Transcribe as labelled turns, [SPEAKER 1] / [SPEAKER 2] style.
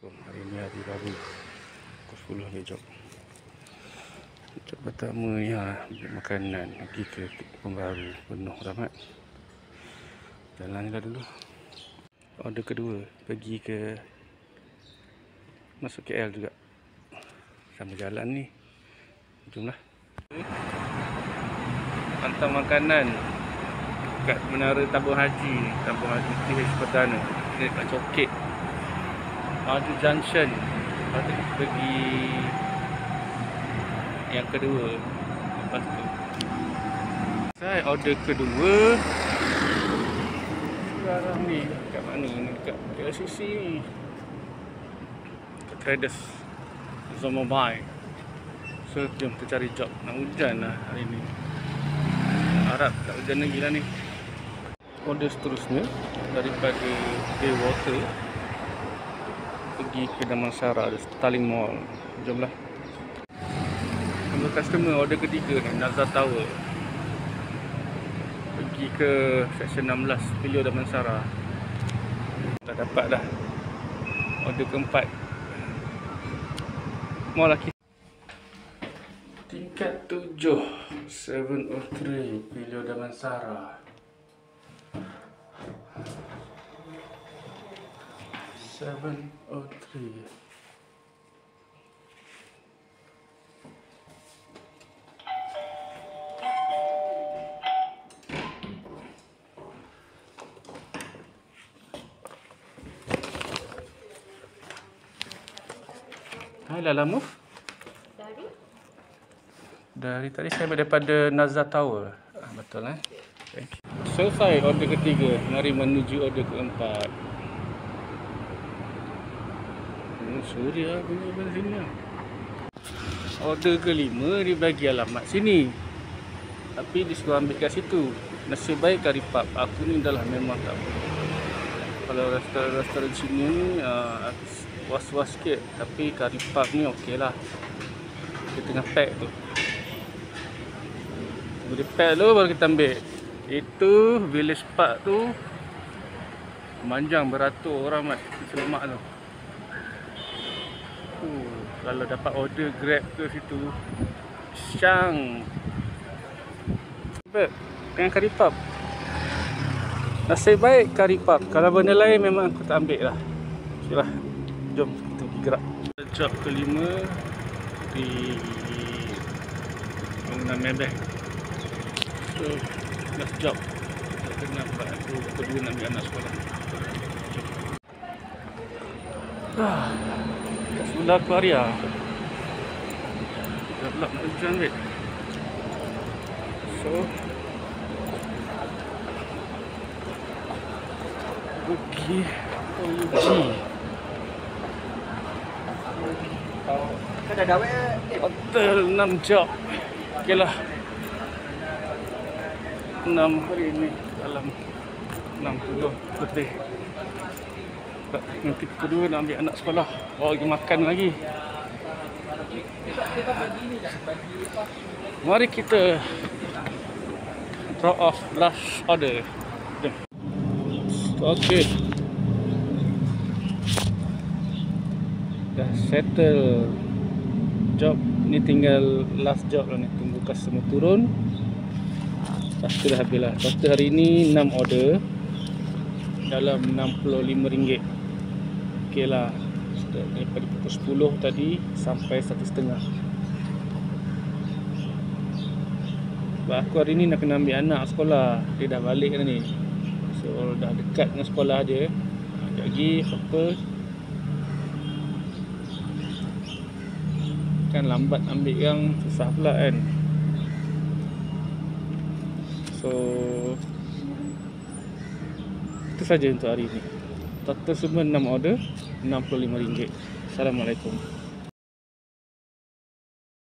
[SPEAKER 1] Hari ni hari baru pukul 10 ni job. Job pertama ni makanan pergi ke Pembaru penuh ramai. Jalan ni lah dulu. Order kedua pergi ke masuk KL juga. Sama jalan ni. Jomlah. Hantar makanan kat Menara Tabung Haji ni, Tabung Haji TH Perdana. Ni kat Coket. Maju Junction. Lepas tu kita pergi yang kedua. Lepas tu saya order kedua. Sekarang ni kat mana ni? Dekat KLCC ni, kat Traders Zone Mobile. So jom kita cari job. Nak hujan lah hari ni. Harap tak hujan lagi lah ni. Order seterusnya daripada Baywater pergi ke Damansara, ada Starling Mall. Jomlah. Untuk customer order ketiga ni, Nazar Tower. Pergi ke Section 16, Pilio Damansara. Dah dapat dah. Order keempat. Mall lagi. Tingkat 7, 703, Pilio Damansara. 703. Hai Lala Move. Dari tadi saya daripada Nazar Tower. Betul Thank you. Selesai order ketiga, mari menuju order keempat. Suria punya bensin ni. Order kelima dia bagi alamat sini, tapi disuruh ambil kat situ. Nasib baik kari pub. Aku ni dah lah memang tak apa. Kalau restoran sini ni was-was sikit, tapi kari pub ni okey lah. Dia tengah pack tu. Dia pack tu baru kita ambil. Itu Village Park tu panjang beratur orang mat selamat tu. Kalau dapat order Grab ke situ, syang. Dengan kari pub. Nasib baik kari pub. Kalau benda lain memang aku tak ambil lah. Okay lah. Jom kita pergi gerak. Job kelima di bangunan Maybank. So, last job. Tak kenal buat aku kedua nak ambil anak sekolah. Sebelah Aquaria. Dah pula nak hujan weh. So pergi OUG.
[SPEAKER 2] Kan dah dawe
[SPEAKER 1] Hotel 6 job. Okey lah. 6 hari ni dalam 60 lebih. Nanti kedua nak ambil anak sekolah. Bawa pergi makan lagi. Mari kita drop off last order. Okey. Dah settle job ni, tinggal last job lah ni. Tunggu customer turun. Lepas tu dah habis lah. Total hari ni 6 order dalam RM65. Okey lah. Daripada pukul 10 tadi sampai 1:30. Sebab aku hari ni nak kena ambil anak sekolah. Dia dah balik dah ni. So dah dekat dengan sekolah je. Sekejap lagi apa, kan lambat ambil yang susah pula kan. So itu saja untuk hari ni. Total semua 6 order, RM65. Assalamualaikum.